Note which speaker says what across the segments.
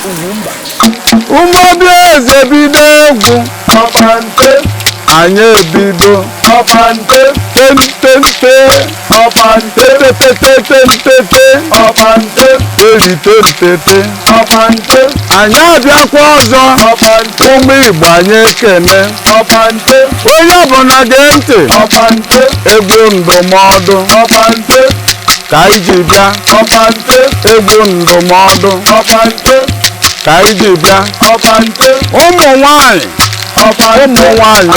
Speaker 1: UGWUMBA.
Speaker 2: Obieze bido egwu
Speaker 1: Obante.
Speaker 2: anyị ebido
Speaker 1: Obante.
Speaker 2: tentente
Speaker 1: Obante.
Speaker 2: tetetetentete
Speaker 1: Obante.
Speaker 2: teritentete
Speaker 1: Obante.
Speaker 2: anyị abịakwa ọzọ
Speaker 1: Obante.
Speaker 2: ụmụ Igbo anyị ekene
Speaker 1: Obante.
Speaker 2: onye ọbụla gee ntị
Speaker 1: Obante.
Speaker 2: egwu ndụmọdụ
Speaker 1: Obante.
Speaker 2: ka anyị ji bịa
Speaker 1: Obante.
Speaker 2: egwu ndụmọdụ
Speaker 1: Obante.
Speaker 2: ka anyị ji bịa
Speaker 1: Obante.
Speaker 2: ụmụ nwanyị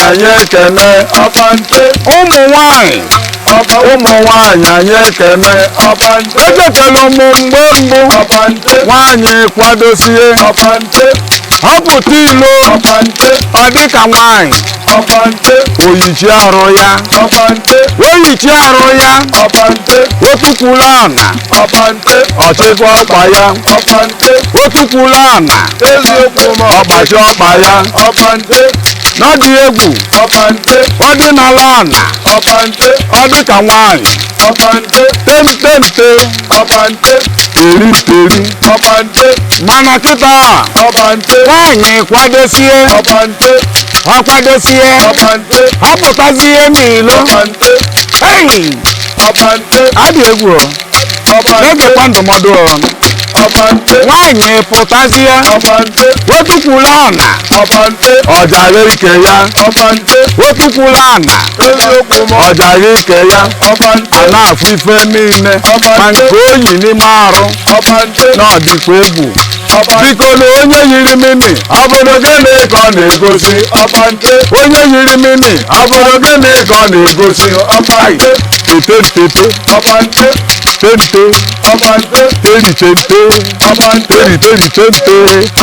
Speaker 2: anyị ekene
Speaker 1: Obante.
Speaker 2: ụmụ nwanyị anyị ekene
Speaker 1: Obante.
Speaker 2: echetala ụmụ mgbe mbụ
Speaker 1: Obante.
Speaker 2: nwanyị kwadosie
Speaker 1: Obante.
Speaker 2: họpụta ilo
Speaker 1: Obante.
Speaker 2: ọ dịka nwanyị
Speaker 1: Obante.
Speaker 2: oyichi arụ ya
Speaker 1: Obante.
Speaker 2: oyichi arụ ya
Speaker 1: Obante.
Speaker 2: otukwuru ana
Speaker 1: Obante.
Speaker 2: ọchịkwa ọkpa ya
Speaker 1: Obante.
Speaker 2: otukwuru ana
Speaker 1: Eziokwu ma
Speaker 2: ọgbachi ọkpa ya
Speaker 1: Obante.
Speaker 2: n'ọdị egwu
Speaker 1: Obante.
Speaker 2: ọdịnala ana
Speaker 1: Obante.
Speaker 2: ọ dịka nwanyị
Speaker 1: Obante.
Speaker 2: tentente
Speaker 1: Obante.
Speaker 2: teriteri
Speaker 1: Obante.
Speaker 2: mana kịta
Speaker 1: Obante.
Speaker 2: nwanyị kwadosie
Speaker 1: Obante.
Speaker 2: ha kwadosie
Speaker 1: Obante.
Speaker 2: ha pụtazie n'ilo
Speaker 1: Obante.
Speaker 2: hei
Speaker 1: Obante.
Speaker 2: adị egwu
Speaker 1: Obante.
Speaker 2: na-egekwa ndụmọdụ
Speaker 1: Obante.
Speaker 2: nwanyị pụtazie
Speaker 1: Obante.
Speaker 2: otukwuru ana
Speaker 1: Obante.
Speaker 2: ọjara ike ya
Speaker 1: Obante.
Speaker 2: otukwuru ana
Speaker 1: Eziokwu ma
Speaker 2: ọjara ike ya
Speaker 1: Obante.
Speaker 2: a na-afụ ife niile ma nke oyi n'ime arụ
Speaker 1: Obante.
Speaker 2: na ọdịkwa egwu
Speaker 1: Obante.
Speaker 2: biko na onye yiri mini ọ bụrụ gịnị ka ọ na-egosi
Speaker 1: Obante.
Speaker 2: onye yiri mini ọ bụrụ gịnị ka ọ na-egosi
Speaker 1: Obante.
Speaker 2: tete
Speaker 1: Obante.
Speaker 2: tente
Speaker 1: Obante.
Speaker 2: teritente
Speaker 1: Obante.
Speaker 2: teritente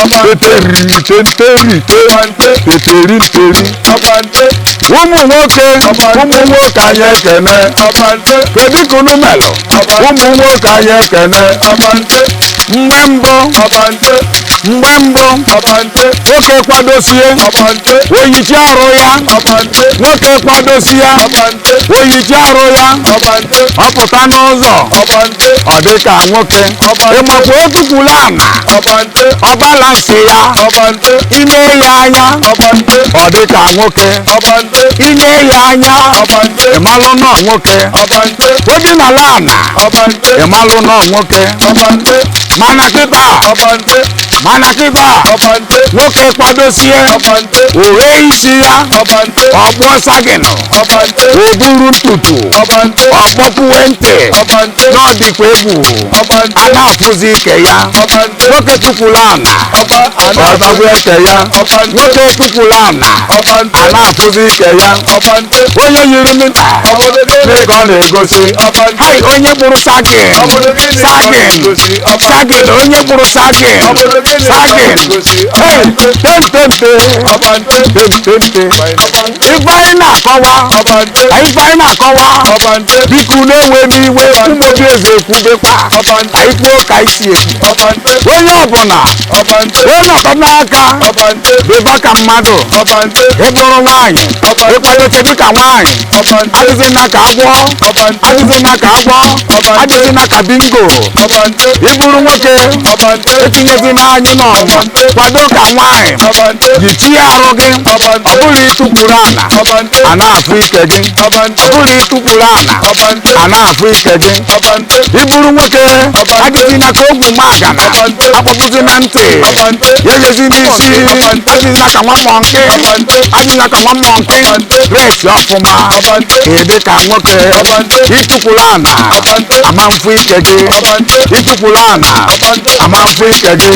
Speaker 2: teteriterite
Speaker 1: Obante.
Speaker 2: teteriteri
Speaker 1: Obante.
Speaker 2: ụmụ nwoke anyị ekene
Speaker 1: Obante.
Speaker 2: kedu ka unu melụ ụmụ nwoke anyị ekene
Speaker 1: Obante.
Speaker 2: mgbe mbụ
Speaker 1: Obante.
Speaker 2: nwoke kwadosie
Speaker 1: Obante.
Speaker 2: oyichi arụ ya
Speaker 1: Obante.
Speaker 2: nwoke kwadosie
Speaker 1: Obante.
Speaker 2: oyichi arụ ya
Speaker 1: Obante.
Speaker 2: ọpụta n'ụzọ
Speaker 1: Obante.
Speaker 2: ọ dịka nwoke ịmakwa otukwuru ana
Speaker 1: Obante.
Speaker 2: ọbalansi ya
Speaker 1: Obante.
Speaker 2: ime ya anya
Speaker 1: Obante.
Speaker 2: ọ dịka nwoke
Speaker 1: Obante.
Speaker 2: ime ya anya
Speaker 1: Obante.
Speaker 2: ịmalụ nọ nwoke
Speaker 1: Obante.
Speaker 2: odinala ana
Speaker 1: Obante.
Speaker 2: ịmalụ nọ nwoke
Speaker 1: Obante.
Speaker 2: mana kịta
Speaker 1: Obante.
Speaker 2: nwoke kwadosie
Speaker 1: Obante.
Speaker 2: oghe isi ya
Speaker 1: Obante.
Speaker 2: ọkpụọ sagịnụ
Speaker 1: Obante.
Speaker 2: oburu ntutu
Speaker 1: Obante.
Speaker 2: ọkpọpụwe ntị
Speaker 1: Obante.
Speaker 2: n'ọdịkwa egwu
Speaker 1: Obante.
Speaker 2: a na-afụzi ike ya
Speaker 1: Obante.
Speaker 2: nwoke tukwuru ana ọzọgbu eke ya nwoke tukwuru ana
Speaker 1: Obante.
Speaker 2: a na-afụzi ike ya
Speaker 1: Obante.
Speaker 2: onye yiri mita n'ego ọ na-egosi hai onye kpụrụ sagin onye kpụrụ sagin hey tentente ife anyị na-akọwa biko na-ewe n'iwe ụmụ Obieze ekwubekwa anyị kwuo ka anyị si ekwu onye ọbụla nọkọ n'aka beba ka mmadụ ịbụrụ nwaanyị ịkwadote dịka nwaanyị adịzịna ka agwọ adịzịna ka bingo ịbụrụ nwoke etinyezina anyị n'ọgba kwado ka nwaanyị yichie arụ gị ọ bụrụ ịtụkwuru ana a na-afụ ike gị ọ bụrụ ịtụkwuru ana a na-afụ ike gị ịbụrụ nwoke adịzịna ka ogwu magana akpọpụzina ntị yenyezi n'isi adịzịna ka nwa mmọnke resi ọfụma ịdị ka nwoke ịtụkwuru ana ama mfụ ike gị ịtụkwuru ana ama mfụ ike gị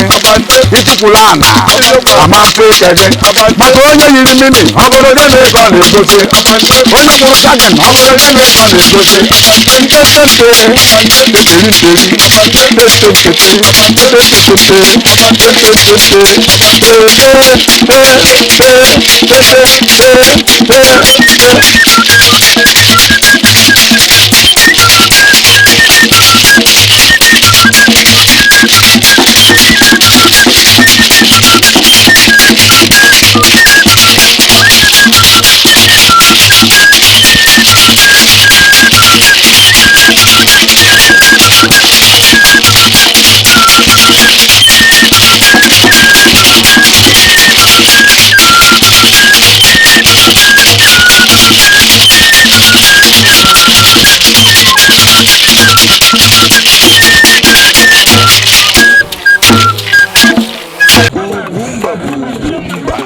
Speaker 2: ịtụkwuru ana ama mfụ ike gị maka onye yiri mini ọ bụrụ gịnị ka ọ na-egosi onye kpụrụ sagin ọ bụrụ gịnị ka ọ na-egosi